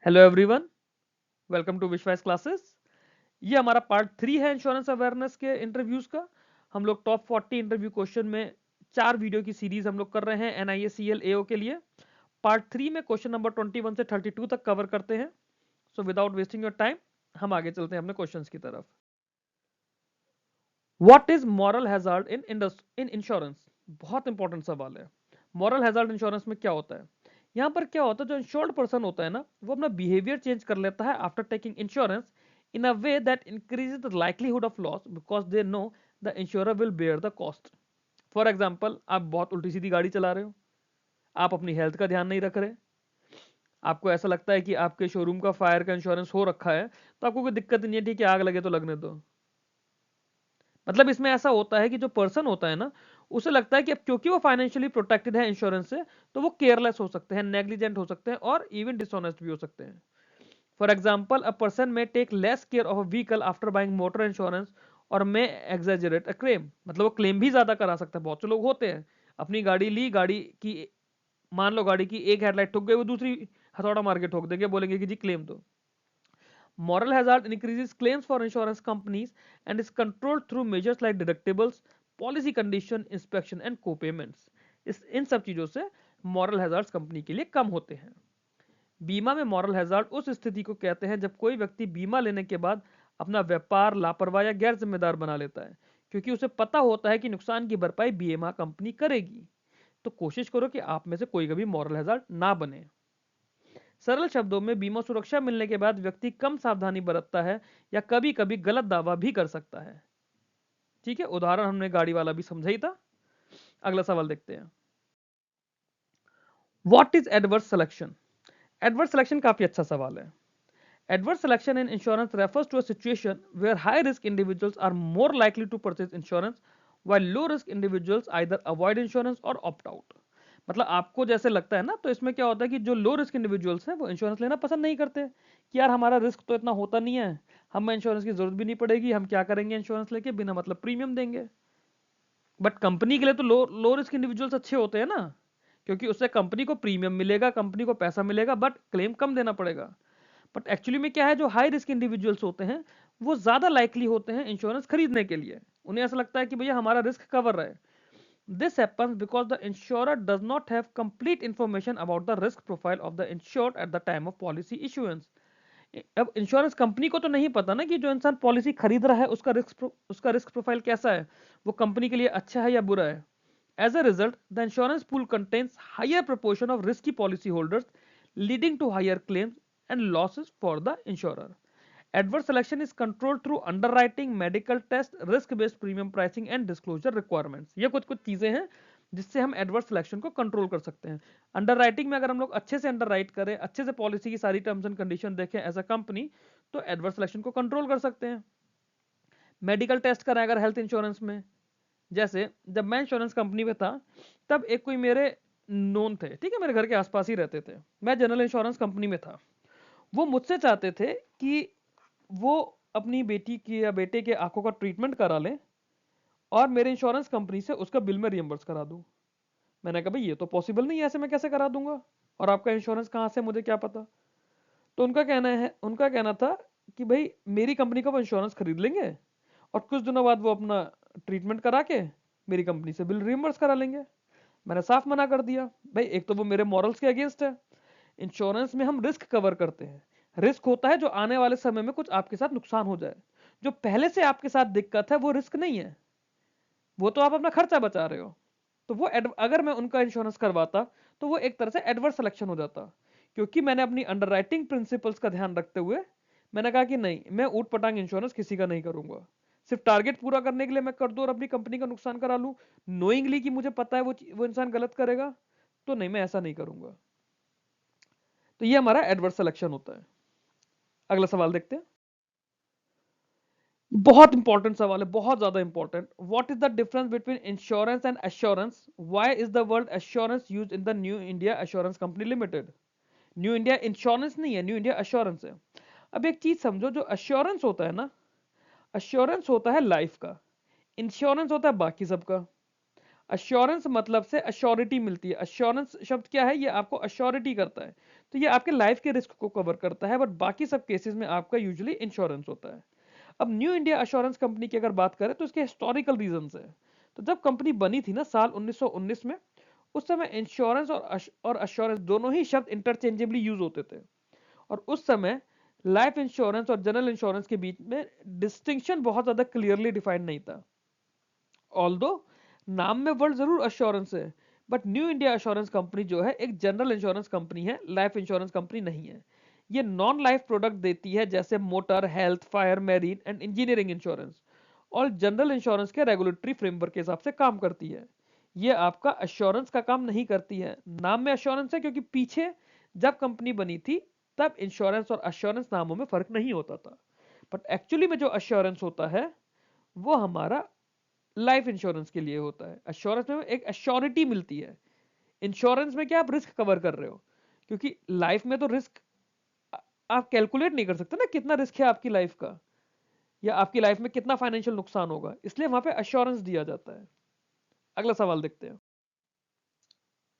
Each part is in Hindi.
हेलो एवरीवन, वेलकम टू विश्वास क्लासेस। ये हमारा पार्ट 3 है इंश्योरेंस अवेयरनेस के इंटरव्यूज का। हम लोग टॉप 40 इंटरव्यू क्वेश्चन में 4 वीडियो की सीरीज हम लोग कर रहे हैं NISCL AO के लिए। पार्ट 3 में क्वेश्चन नंबर 21 से 32 तक कवर करते हैं। So without wasting your time हम आगे चलते हैं अपने क्वेश्चंस की तरफ। What is moral hazard in insurance? बहुत इंपॉर्टेंट सवाल है। मॉरल हैजार्ड इंश्योरेंस में क्या होता है? यहां पर क्या होता है, जो इंश्योर्ड पर्सन होता है ना, वो अपना बिहेवियर चेंज कर लेता है after taking insurance in a way that increases the likelihood of loss because they know the insurer will bear the cost. For example, आप बहुत उल्टी सीधी गाड़ी चला रहे हो, आप अपनी हेल्थ का ध्यान नहीं रख रहे, आपको ऐसा लगता है कि आपके शोरूम का फायर का इंश्योरेंस हो रखा है, तो आपको कोई दिक्कत नहीं है, ठीक है, आग लगे तो लगने दो। मतलब इसमें ऐसा होता है कि जो पर्सन होता है ना, उसे लगता है कि अब क्योंकि वो फाइनेंशियली प्रोटेक्टेड है इंश्योरेंस से, तो वो केयरलेस हो सकते हैं, नेग्लिजेंट हो सकते हैं और इवन डिसऑनेस्ट भी हो सकते हैं। For example, a person may take less care of a vehicle after buying motor insurance और मे एग्जेजरेट अ क्लेम। मतलब वो क्लेम भी ज्यादा करा सकता है। बहुत से लोग होते हैं, अपनी गाड़ी ली, गाड़ी की मान लो गाड़ी की एक हेडलाइट ठुक गई, वो दूसरी हथौड़ा मार के ठोक देंगे, बोलेंगे कि जी क्लेम दो। Moral hazard increases claims for insurance companies and is controlled through measures like deductibles, policy condition, inspection and co-payments. इन सब चीजों से मॉरल हैजार्ड्स कंपनी के लिए कम होते हैं। बीमा में मॉरल हैजार्ड उस स्थिति को कहते हैं जब कोई व्यक्ति बीमा लेने के बाद अपना व्यापार लापरवाह या गैर जिम्मेदार बना लेता है, क्योंकि उसे पता होता है कि नुकसान की भरपाई बीमा कंपनी करेगी। तो कोशिश करो कि आप में से कोई कभी मॉरल हैजार्ड ना बने। सरल शब्दों में, बीमा सुरक्षा मिलने के बाद व्यक्ति कम सावधानी बरतता है या कभी कभी गलत दावा भी कर सकता है। ठीक है, उदाहरण हमने गाड़ी वाला भी समझा ही था। अगला सवाल देखते हैं। What is adverse selection? Adverse selection काफी अच्छा सवाल है। Adverse selection in insurance refers to a situation where high risk individuals are more likely to purchase insurance while low risk individuals either avoid insurance or opt out। मतलब आपको जैसे लगता है ना, तो इसमें क्या होता है कि जो लो रिस्क इंडिविजुअल्स हैं वो इंश्योरेंस लेना पसंद नहीं करते कि यार हमारा रिस्क तो इतना होता नहीं है, हमें इंश्योरेंस की जरूरत भी नहीं पड़ेगी, हम क्या करेंगे इंश्योरेंस लेके, बिना मतलब प्रीमियम देंगे। बट कंपनी के लिए तो लो लो रिस्क इंडिविजुअल्स अच्छे होते हैं ना, क्योंकि उससे कंपनी को प्रीमियम मिलेगा, कंपनी को पैसा मिलेगा, बट क्लेम कम देना पड़ेगा। बट एक्चुअली में क्या है, जो हाई रिस्क इंडिविजुअल्स होते हैं वो ज्यादा लाइकली होते हैं इंश्योरेंस खरीदने के लिए। उन्हें ऐसा लगता है कि भैया हमारा रिस्क कवर रहे। This happens because the insurer does not have complete information about the risk profile of the insured at the time of policy issuance. अब इंश्योरेंस कंपनी को तो नहीं पता ना कि जो इंसान पॉलिसी खरीद रहा है उसका रिस्क प्रोफाइल कैसा है, वो कंपनी के लिए अच्छा है या बुरा है। As a result, the insurance pool contains higher proportion of risky policy holders, leading to higher claims and losses for the insurer. Adverse selection is controlled through underwriting, medical test, risk-based premium pricing and disclosure requirements. ये कुछ कुछ चीजें हैं जिससे हम एडवर्स सिलेक्शन को कंट्रोल कर सकते हैं। अंडरराइटिंग में अगर हम लोग अच्छे से अंडरराइट करें, अच्छे से पॉलिसी की सारी टर्म्स एंड कंडीशन देखें एज अ कंपनी, तो एडवर्स सिलेक्शन को कंट्रोल कर सकते हैं। मेडिकल टेस्ट करें अगर हेल्थ इंश्योरेंस में, जैसे जब मैं इंश्योरेंस कंपनी में था, तब एक कोई मेरे नोन थे, ठीक है, मेरे घर के आसपास ही रहते थे, मैं जनरल इंश्योरेंस कंपनी में था। वो मुझसे चाहते थे कि वो अपनी बेटी की या बेटे के आंखों का ट्रीटमेंट करा लें और मेरे इंश्योरेंस कंपनी से उसका बिल में रियम्बर्स करा दूं। मैंने कहा भाई ये तो पॉसिबल नहीं है, ऐसे मैं कैसे करा दूंगा, और आपका इंश्योरेंस कहाँ से मुझे क्या पता। तो उनका कहना था कि भाई मेरी कंपनी का वो इंश्योरेंस खरीद लेंगे और कुछ दिनों बाद वो अपना ट्रीटमेंट करा के मेरी कंपनी से बिल रियम्बर्स करा लेंगे। मैंने साफ मना कर दिया, भाई एक तो वो मेरे मॉरल्स के अगेंस्ट है। इंश्योरेंस में हम रिस्क कवर करते हैं। रिस्क होता है जो आने वाले समय में कुछ आपके साथ नुकसान हो जाए। जो पहले से आपके साथ दिक्कत है वो रिस्क नहीं है, वो तो आप अपना खर्चा बचा रहे हो। तो वो अगर मैं उनका इंश्योरेंस करवाता तो वो एक तरह से एडवर्स सिलेक्शन हो जाता, क्योंकि मैंने अपनी अंडरराइटिंग प्रिंसिपल्स का ध्यान रखते हुए मैंने कहा कि नहीं, मैं ऊट पटांग इंश्योरेंस किसी का नहीं करूंगा। सिर्फ टारगेट पूरा करने के लिए मैं कर दूं और अपनी कंपनी का नुकसान करा लूं, नोइंगली कि मुझे पता है वो इंसान गलत करेगा, तो नहीं, मैं ऐसा नहीं करूंगा। तो ये हमारा एडवर्स सिलेक्शन होता है। अगला सवाल देखते हैं। बहुत इंपॉर्टेंट सवाल है, बहुत ज्यादा important. What is the difference between insurance and assurance? Why is the word assurance used in the new India assurance company limited? New India insurance नहीं है, न्यू इंडिया एश्योरेंस है। अब एक चीज समझो, जो एश्योरेंस होता है ना, एश्योरेंस होता है लाइफ का, इंश्योरेंस होता है बाकी सबका। अश्योरेंस मतलब से अश्योरिटी मिलती है। अश्योरेंस शब्द क्या है? ये आपको अश्योरिटी करता है, तो ये आपके लाइफ के रिस्क को कवर करता है, बट बाकी सब केसेस में आपका यूजुअली इंश्योरेंस होता है। अब न्यू इंडिया अश्योरेंस कंपनी की अगर बात करें तो इसके हिस्टोरिकल रीजंस है। तो जब कंपनी बनी थी ना साल 1919 में, उस समय इंश्योरेंस और अश्योरेंस दोनों ही शब्द इंटरचेंजेबली यूज होते थे। और उस समय लाइफ इंश्योरेंस और जनरल इंश्योरेंस के बीच में डिस्टिंक्शन बहुत ज्यादा क्लियरली डिफाइंड नहीं था। ऑल्दो नाम में वर्ड जरूर अश्योरेंस है, but new India assurance company जो है एक जनरल इंश्योरेंस कंपनी है, लाइफ इंश्योरेंस कंपनी नहीं है। ये नॉन लाइफ प्रोडक्ट देती है जैसे motor, health, fire, marine and engineering insurance, और जनरल इंश्योरेंस के रेगुलेटरी फ्रेमवर्क के हिसाब से काम करती है। ये आपका अश्योरेंस का काम नहीं करती है। नाम में अश्योरेंस है क्योंकि पीछे जब कंपनी बनी थी तब इंश्योरेंस और अश्योरेंस नामों में फर्क नहीं होता था, बट एक्चुअली में जो अश्योरेंस होता है वो हमारा लाइफ इंश्योरेंस के लिए होता है। अश्योरेंस में एक अश्योरिटी मिलती है, इंश्योरेंस में क्या आप रिस्क कवर कर रहे हो, क्योंकि लाइफ में तो रिस्क आप कैलकुलेट नहीं कर सकते ना कितना रिस्क है आपकी लाइफ का, या आपकी लाइफ में कितना फाइनेंशियल नुकसान होगा, इसलिए वहां पे अश्योरेंस दिया जाता है। अगला सवाल देखते हैं।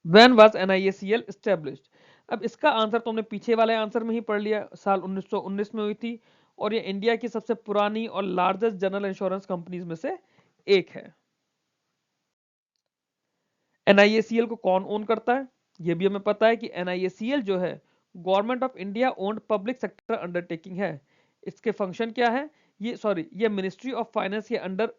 When was NIACL established? अब इसका आंसर तो हमने पीछे वाले आंसर में ही पढ़ लिया, साल 1919 में हुई थी, और ये इंडिया की सबसे पुरानी और लार्जेस्ट जनरल इंश्योरेंस कंपनीज में से एक है। NIACL को कौन ओन करता है? ये भी हमें पता है कि NIACL जो है government of India owned public sector undertaking है। इसके फंक्शन क्या है? ये मिनिस्ट्री ऑफ फाइनेंस के अंडर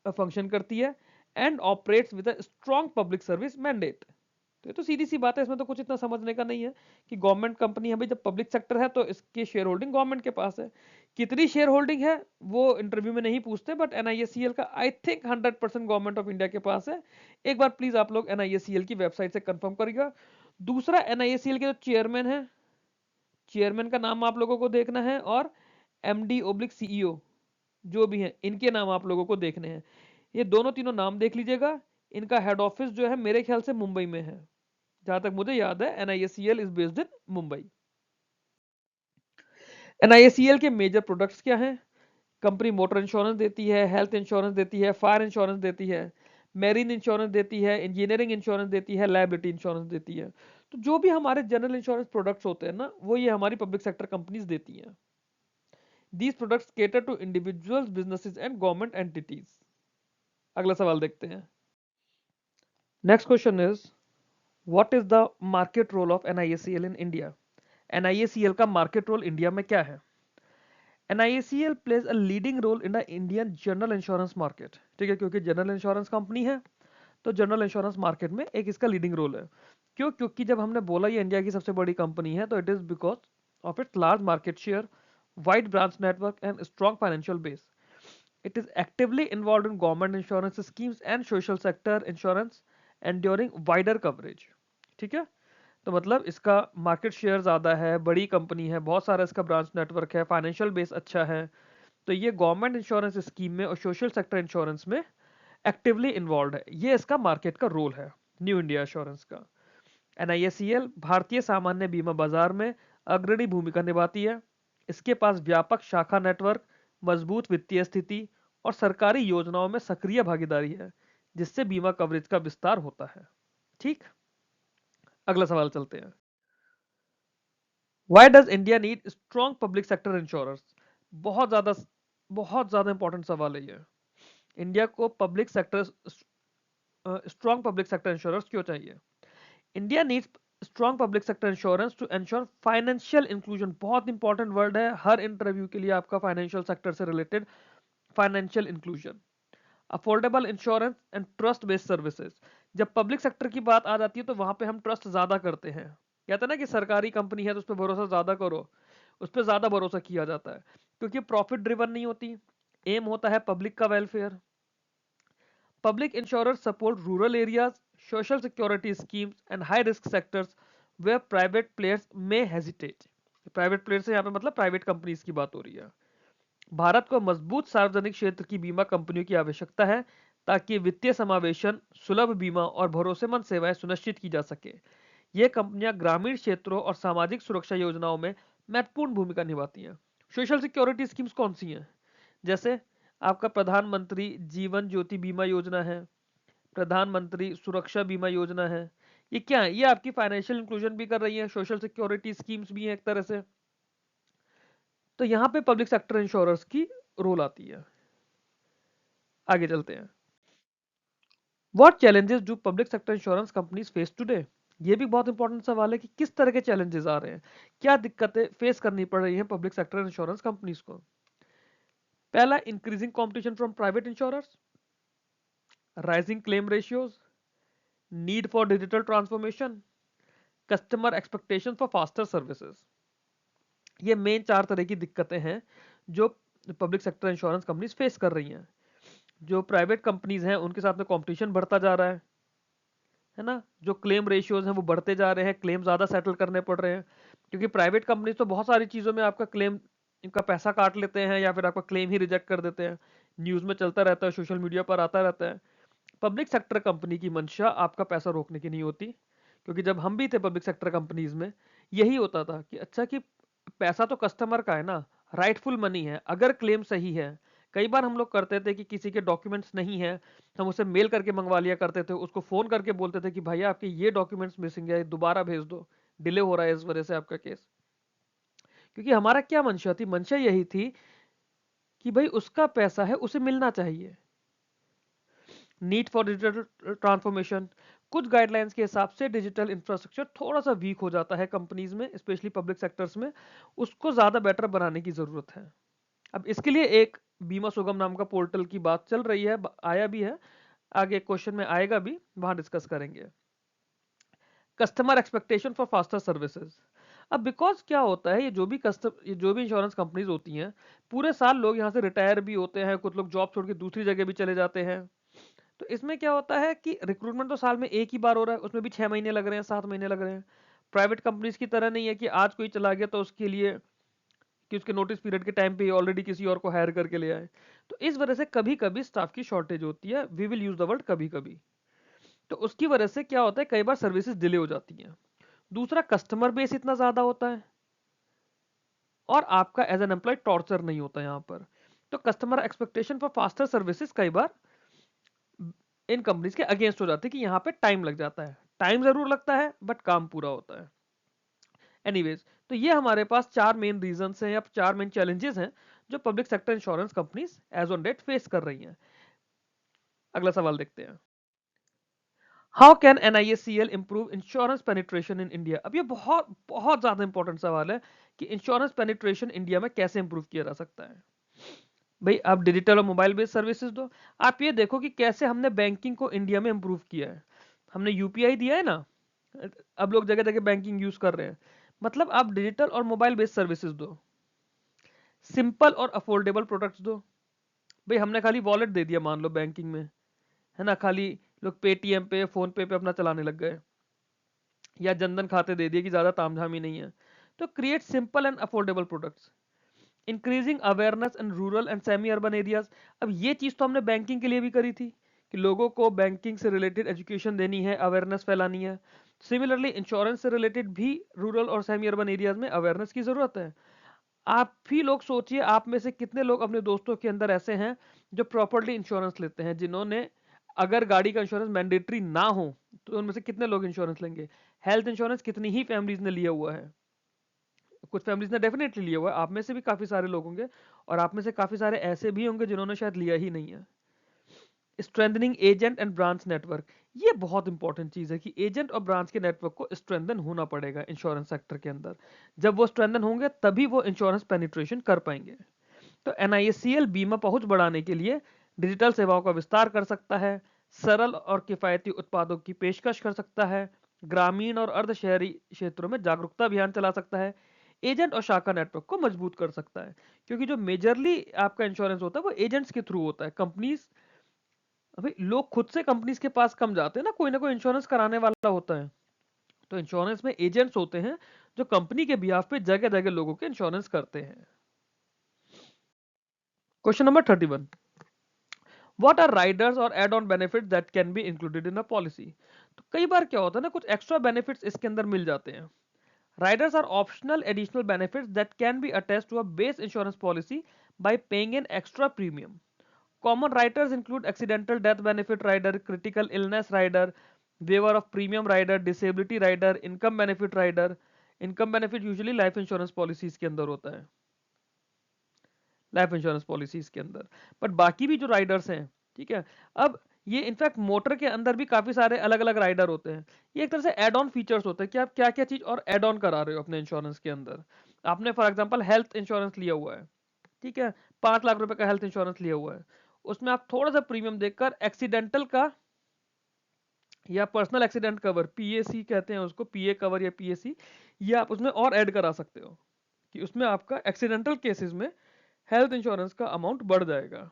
फंक्शन करती है and operates with a strong public service mandate. तो ये तो सीधी सी बात है, इसमें तो कुछ इतना समझने का नहीं है कि गवर्नमेंट कंपनी है भाई, जब पब्लिक सेक्टर है तो इसकी शेयर होल्डिंग गवर्नमेंट के पास है। कितनी शेयर होल्डिंग है वो इंटरव्यू में नहीं पूछते, बट NIACL का I think 100% government of India के पास है। एक बार प्लीज आप लोग NIACL की वेबसाइट से कंफर्म करिएगा। दूसरा, NIACL के जो चेयरमैन है, चेयरमैन का नाम आप लोगों को देखना है, और MD/CEO जो भी है इनके नाम आप लोगों को देखने हैं। ये दोनों तीनों नाम देख लीजिएगा। इनका हेड ऑफिस जो है मेरे ख्याल से मुंबई में है, जहां तक मुझे याद है NIACL is based in Mumbai. NIACL के मेजर प्रोडक्ट्स क्या हैं? कंपनी मोटर इंश्योरेंस देती है, हेल्थ इंश्योरेंस देती है, फायर इंश्योरेंस देती है, मैरीन इंश्योरेंस देती है, इंजीनियरिंग इंश्योरेंस देती है, लायबिलिटी इंश्योरेंस देती है। तो जो भी हमारे जनरल इंश्योरेंस प्रोडक्ट्स होते हैं ना, वो ये हमारी पब्लिक सेक्टर कंपनीज देती हैं। These products cater to individuals, businesses and government entities. अगला सवाल देखते हैं। Next question is, what is the market role of NIACL in India? NIACL का मार्केट रोल इंडिया में क्या है? NIACL plays a leading role in the Indian general insurance market। ठीक है, क्योंकि जनरल इंश्योरेंस कंपनी है तो जनरल इंश्योरेंस मार्केट में एक इसका लीडिंग रोल है। क्यों? क्योंकि जब हमने बोला ये इंडिया की सबसे बड़ी कंपनी है तो it is because of its large market share, wide branch network and strong financial base. It is actively involve in government insurance schemes and social sector insurance enduring wider coverage. ठीक है, तो मतलब इसका मार्केट शेयर ज़्यादा है, बड़ी कंपनी है, बहुत सारा इसका ब्रांच नेटवर्क है, फाइनेंशियल बेस अच्छा है, तो ये गवर्नमेंट इंश्योरेंस स्कीम में और सोशल सेक्टर इंश्योरेंस में एक्टिवली इन्वॉल्व है। ये इसका मार्केट का रोल है न्यू इंडिया इंश्योरेंस का। NIACL भारतीय सामान्य बीमा बाजार में अग्रणी भूमिका निभाती है। इसके पास व्यापक शाखा नेटवर्क, मजबूत वित्तीय स्थिति और सरकारी योजनाओं में सक्रिय भागीदारी है, जिससे बीमा कवरेज का विस्तार होता है। ठीक, अगला सवाल चलते हैं। Why does India need strong public sector insurers? बहुत ज्यादा बहुत ज्यादा इंपॉर्टेंट सवाल है ये। इंडिया को public sector strong public sector insurance क्यों चाहिए? India needs strong public sector insurance to ensure financial inclusion. बहुत इंपॉर्टेंट वर्ड है हर इंटरव्यू के लिए आपका, फाइनेंशियल सेक्टर से related financial inclusion, affordable insurance and trust based services. जब पब्लिक सेक्टर की बात आ जाती है तो वहां पे हम ट्रस्ट ज्यादा करते हैं। कहते हैं ना कि सरकारी कंपनी है तो उस पर भरोसा ज्यादा करो, उस पर ज्यादा भरोसा किया जाता है, क्योंकि प्रॉफिट ड्रिवन नहीं होती, एम होता है पब्लिक का welfare. Public insurance support rural areas, social security schemes and high risk sectors where private players में हेजिटेट। प्राइवेट प्लेयर्स यहाँ पे मतलब प्राइवेट कंपनीज की बात हो रही है। भारत को मजबूत सार्वजनिक क्षेत्र की बीमा कंपनियों की आवश्यकता है ताकि वित्तीय समावेशन, सुलभ बीमा और भरोसेमंद सेवाएं सुनिश्चित की जा सके। ये कंपनियां ग्रामीण क्षेत्रों और सामाजिक सुरक्षा योजनाओं में महत्वपूर्ण भूमिका निभाती हैं। सोशल सिक्योरिटी स्कीम्स कौन सी हैं? जैसे आपका प्रधानमंत्री जीवन ज्योति बीमा योजना है, प्रधानमंत्री सुरक्षा बीमा योजना है। ये क्या है? ये आपकी फाइनेंशियल इंक्लूजन भी कर रही है, सोशल सिक्योरिटी स्कीम्स भी हैं एक तरह से। तो यहाँ पे पब्लिक सेक्टर इंश्योरेंस की रोल आती है। आगे चलते हैं। What challenges do public sector insurance companies face today? ये भी बहुत इंपॉर्टेंट सवाल है कि किस तरह के चैलेंजेस आ रहे हैं, क्या दिक्कतें फेस करनी पड़ रही हैं पब्लिक सेक्टर इंश्योरेंस कंपनीज को। पहला, increasing competition from private insurers, rising claim ratios, need for digital transformation, customer expectation for faster services. ये मेन 4 तरह की दिक्कतें हैं जो public sector insurance companies face कर रही हैं। जो प्राइवेट कंपनीज हैं उनके साथ में कंपटीशन बढ़ता जा रहा है ना। जो क्लेम रेशियोज हैं वो बढ़ते जा रहे हैं, क्लेम ज़्यादा सेटल करने पड़ रहे हैं, क्योंकि प्राइवेट कंपनीज तो बहुत सारी चीज़ों में आपका क्लेम, इनका पैसा काट लेते हैं या फिर आपका क्लेम ही रिजेक्ट कर देते हैं। न्यूज़ में चलता रहता है, सोशल मीडिया पर आता रहता है। पब्लिक सेक्टर कंपनी की मंशा आपका पैसा रोकने की नहीं होती, क्योंकि जब हम भी थे पब्लिक सेक्टर कंपनीज में, यही होता था कि अच्छा कि पैसा तो कस्टमर का है ना, राइटफुल मनी है, अगर क्लेम सही है। कई बार हम लोग करते थे कि किसी के डॉक्यूमेंट्स नहीं है, हम उसे मेल करके मंगवा लिया करते थे, उसको फोन करके बोलते थे कि भैया आपके ये डॉक्यूमेंट्स मिसिंग है, दोबारा भेज दो, डिले हो रहा है इस वजह से आपका केस। क्योंकि हमारा क्या मंशा थी, मंशा यही थी कि भाई उसका पैसा है, उसे मिलना चाहिए। नीड फॉर डिजिटल ट्रांसफॉर्मेशन, कुछ गाइडलाइंस के हिसाब से डिजिटल इंफ्रास्ट्रक्चर थोड़ा सा वीक हो जाता है कंपनीज में, स्पेशली पब्लिक सेक्टर्स में, उसको ज्यादा बेटर बनाने की जरूरत है। अब इसके लिए एक बीमा सुगम नाम का पोर्टल की बात चल रही है, आया भी है, आगे क्वेश्चन में आएगा भी, वहां डिस्कस करेंगे। Customer expectation for faster services. अब बिकॉज क्या होता है, ये जो भी इंश्योरेंस कंपनीज होती हैं, पूरे साल लोग यहाँ से रिटायर भी होते हैं, कुछ लोग जॉब छोड़ के दूसरी जगह भी चले जाते हैं। तो इसमें क्या होता है कि रिक्रूटमेंट तो साल में एक ही बार हो रहा है, उसमें भी 6 महीने लग रहे हैं, 7 महीने लग रहे हैं। प्राइवेट कंपनीज की तरह नहीं है कि आज कोई चला गया तो उसके लिए कि उसके नोटिस पीरियड के टाइम पे ऑलरेडी किसी और को हायर करके ले आए। तो इस वजह से कभी कभी स्टाफ की शॉर्टेज होती है, we will use the word कभी कभी। तो उसकी वजह से क्या होता है, कई बार सर्विसेज डिले हो जाती हैं। दूसरा, कस्टमर बेस इतना ज्यादा होता है और आपका एज एन एम्प्लॉय टॉर्चर नहीं होता यहाँ पर। तो customer expectation for faster services कई बार इन कंपनीज के अगेंस्ट हो जाती है कि यहाँ पे टाइम लग जाता है, टाइम जरूर लगता है बट काम पूरा होता है। एनीवेज, तो ये हमारे पास 4 मेन रीजंस हैं या 4 मेन चैलेंजेस हैं जो public sector insurance companies as on date face कर रही हैं। अगला सवाल देखते हैं। How can NISCL improve insurance penetration in India? अब ये बहुत बहुत ज्यादा इंपॉर्टेंट सवाल है कि इंश्योरेंस पेनिट्रेशन इंडिया में कैसे इंप्रूव किया जा सकता है। भाई आप डिजिटल और मोबाइल बेस्ड सर्विसेज दो। आप ये देखो कि कैसे हमने बैंकिंग को इंडिया में इंप्रूव किया है। हमने यूपीआई दिया है ना, अब लोग जगह जगह बैंकिंग यूज कर रहे हैं। मतलब आप डिजिटल और मोबाइल बेस्ड सर्विसेज दो, सिंपल और अफोर्डेबल प्रोडक्ट्स दो। भाई हमने खाली वॉलेट दे दिया मान लो बैंकिंग में, है ना, खाली लोग पेटीएम पे फोन पे अपना चलाने लग गए, या जनधन खाते दे दिए कि ज्यादा तामझाम ही नहीं है। तो create simple and affordable products, increasing awareness in rural and semi urban areas. अब ये चीज तो हमने बैंकिंग के लिए भी करी थी कि लोगों को बैंकिंग से रिलेटेड एजुकेशन देनी है, अवेयरनेस फैलानी है। सिमिलरली इंश्योरेंस से रिलेटेड भी रूरल और सेमी अर्बन एरियाज में अवेयरनेस की जरूरत है। आप भी लोग सोचिए, आप में से कितने लोग अपने दोस्तों के अंदर ऐसे हैं जो प्रॉपर्ली इंश्योरेंस लेते हैं, जिन्होंने, अगर गाड़ी का इंश्योरेंस मैंडेटरी ना हो तो उनमें से कितने लोग इंश्योरेंस लेंगे। हेल्थ इंश्योरेंस कितनी ही फैमिलीज ने लिया हुआ है, कुछ फैमिलीज ने डेफिनेटली लिया हुआ है, आप में से भी काफी सारे लोग होंगे, और आप में से काफी सारे ऐसे भी होंगे जिन्होंने शायद लिया ही नहीं है। Strengthening agent and branch network, ये बहुत इंपॉर्टेंट चीज है कि एजेंट और ब्रांच के नेटवर्क को स्ट्रेंथन होना पड़ेगा इंश्योरेंस सेक्टर के अंदर। जब वो स्ट्रेंथन होंगे तभी वो इंश्योरेंस पेनिट्रेशन कर पाएंगे। तो NISCL बीमा पहुंच बढ़ाने के लिए डिजिटल सेवाओं का विस्तार कर सकता है, सरल और किफायती उत्पादों की पेशकश कर सकता है, ग्रामीण और अर्ध शहरी क्षेत्रों में जागरूकता अभियान चला सकता है, एजेंट और शाखा नेटवर्क को मजबूत कर सकता है। क्योंकि जो मेजरली आपका इंश्योरेंस होता है वो एजेंट्स के थ्रू होता है। कंपनीज, अभी लोग खुद से कंपनीज के पास कम जाते हैं ना कोई इंश्योरेंस कराने वाला होता है। तो इंश्योरेंस में एजेंट्स होते हैं जो कंपनी के बिहाफ पे जगह जगह लोगों के इंश्योरेंस करते हैं। Question number 31, what are riders और add on benefit that can be included in a policy? तो कई बार क्या होता है ना, कुछ एक्स्ट्रा बेनिफिट्स इसके अंदर मिल जाते हैं। Riders are optional additional benefits that can be attached to a base insurance policy by paying an extra premium. Common riders include accidental death benefit rider, critical illness rider, waiver of premium rider, disability rider, income benefit rider. Income benefit usually life insurance policies के अंदर होता है, लाइफ इंश्योरेंस पॉलिसीज के अंदर। बट बाकी भी जो राइडर्स हैं, ठीक है, अब ये इनफैक्ट मोटर के अंदर भी काफी सारे अलग अलग राइडर होते हैं। ये एक तरह से एड ऑन फीचर्स होते हैं कि आप क्या क्या चीज और एड ऑन करा रहे हो अपने इंश्योरेंस के अंदर। आपने फॉर एग्जांपल हेल्थ इंश्योरेंस लिया हुआ है, ठीक है, 5 लाख रुपए का हेल्थ इंश्योरेंस लिया हुआ है, उसमें आप थोड़ा सा प्रीमियम देखकर एक्सीडेंटल का या पर्सनल एक्सीडेंट कवर, पीएसी कहते हैं उसको, पीए कवर या पीएसी, ये आप उसमें और ऐड करा सकते हो कि उसमें आपका एक्सीडेंटल केसेस में हेल्थ इंश्योरेंस का अमाउंट बढ़ जाएगा।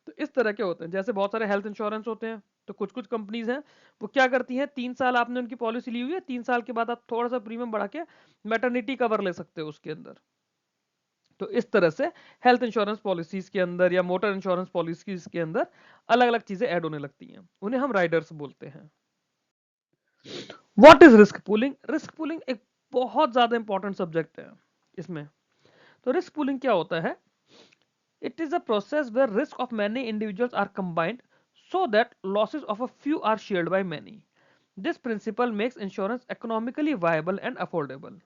तो इस तरह के होते हैं, जैसे बहुत सारे हेल्थ इंश्योरेंस होते हैं, तो कुछ कुछ कंपनीज हैं वो क्या करती हैं, 3 साल आपने उनकी पॉलिसी ली हुई है, 3 साल के बाद आप थोड़ा सा प्रीमियम बढ़ा के मैटरनिटी कवर ले सकते हो उसके अंदर। तो इस तरह से हेल्थ इंश्योरेंस पॉलिसीज के अंदर या मोटर इंश्योरेंस पॉलिसीज के अंदर अलग अलग चीजें ऐड होने लगती हैं, उन्हें हम राइडर्स बोलते हैं। What is risk pooling? Risk pooling एक बहुत ज्यादा इंपॉर्टेंट सब्जेक्ट है इसमें। तो रिस्क पूलिंग क्या होता है? It is a process where risk of many individuals are combined so that losses of a few are shared by many. This principle makes insurance economically viable and affordable.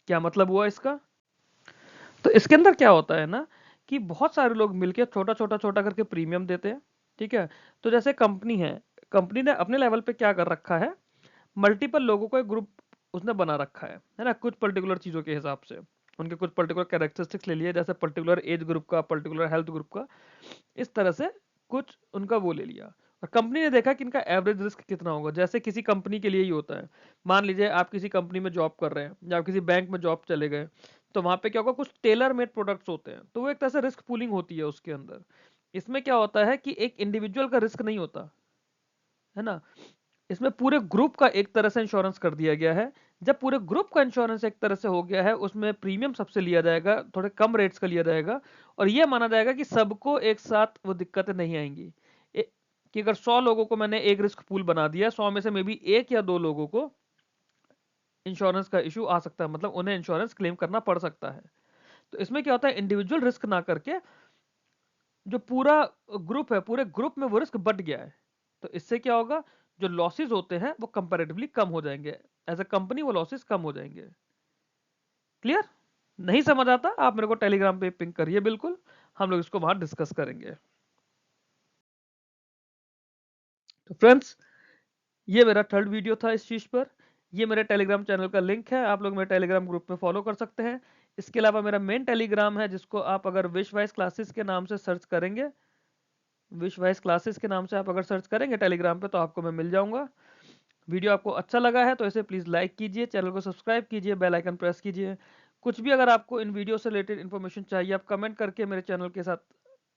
क्या मतलब हुआ इसका? तो इसके अंदर क्या होता है ना कि बहुत सारे लोग मिलकर छोटा छोटा छोटा करके प्रीमियम देते हैं, ठीक है। तो जैसे कंपनी है, कंपनी ने अपने लेवल पे क्या कर रखा है, मल्टीपल लोगों को एक ग्रुप उसने बना रखा है ना, कुछ पर्टिकुलर चीजों के हिसाब से उनके कुछ पर्टिकुलर कैरेक्टरिस्टिक्स ले लिए, जैसे पर्टिकुलर एज ग्रुप का, पर्टिकुलर हेल्थ ग्रुप का, इस तरह से कुछ उनका वो ले लिया। और कंपनी ने देखा कि इनका एवरेज रिस्क कितना होगा। जैसे किसी कंपनी के लिए ही होता है, मान लीजिए आप किसी कंपनी में जॉब कर रहे हैं या आप किसी बैंक में जॉब चले गए, तो वहां पे क्या होगा, कुछ टेलर मेड प्रोडक्ट्स होते हैं, तो वो एक तरह से रिस्क पूलिंग होती है उसके अंदर। इसमें क्या होता है कि एक इंडिविजुअल का रिस्क नहीं होता है ना, इसमें पूरे ग्रुप का एक तरह से इंश्योरेंस कर दिया गया है। जब पूरे ग्रुप का इंश्योरेंस एक तरह से हो गया है, उसमें प्रीमियम सबसे लिया जाएगा, थोड़े कम रेट्स का लिया जाएगा, और यह माना जाएगा कि सबको एक साथ वो दिक्कतें नहीं आएंगी। कि अगर 100 लोगों को मैंने एक रिस्क पूल बना दिया, 100 में से मे बी 1 या 2 लोगों को इंश्योरेंस का इशू आ सकता है, मतलब उन्हें इंश्योरेंस क्लेम करना पड़ सकता है। तो इसमें क्या होता है, इंडिविजुअल रिस्क ना करके जो पूरा ग्रुप है, पूरे ग्रुप में वो रिस्क बट गया है, तो इससे क्या होगा, जो लॉसेस होते हैं वो कंपैरेटिवली कम हो जाएंगे, एज अ कंपनी वो लॉसेस कम हो जाएंगे। क्लियर? नहीं समझ आता आप मेरे को टेलीग्राम पे पिंग करिए, बिल्कुल हम लोग इसको वहां डिस्कस करेंगे। तो फ्रेंड्स, ये मेरा थर्ड वीडियो था इस चीज पर। ये मेरे टेलीग्राम चैनल का लिंक है, आप लोग मेरे टेलीग्राम ग्रुप में फॉलो कर सकते हैं। इसके अलावा मेरा मेन टेलीग्राम है, जिसको आप अगर विश वाइज क्लासेस के नाम से सर्च करेंगे, विश वाइज क्लासेस के नाम से आप अगर सर्च करेंगे टेलीग्राम पे, तो आपको मैं मिल जाऊंगा। वीडियो आपको अच्छा लगा है तो इसे प्लीज़ लाइक कीजिए, चैनल को सब्सक्राइब कीजिए, बेल आइकन प्रेस कीजिए। कुछ भी अगर आपको इन वीडियो से रिलेटेड इन्फॉर्मेशन चाहिए, आप कमेंट करके मेरे चैनल के साथ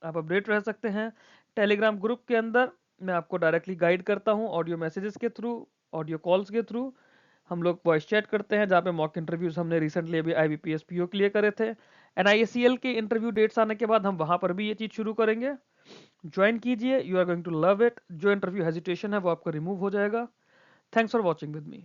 आप अपडेट रह सकते हैं। टेलीग्राम ग्रुप के अंदर मैं आपको डायरेक्टली गाइड करता हूँ, ऑडियो मैसेजेस के थ्रू, ऑडियो कॉल्स के थ्रू। हम लोग वॉइस चैट करते हैं, जहाँ पे मॉक इंटरव्यूज हमने रिसेंटली अभी IBPS PO के लिए करे थे। NIACL के इंटरव्यू डेट्स आने के बाद हम वहाँ पर भी ये चीज़ शुरू करेंगे। ज्वाइन कीजिए, you are going to love it. जो इंटरव्यू हेजिटेशन है वो आपका रिमूव हो जाएगा। Thanks for watching with me.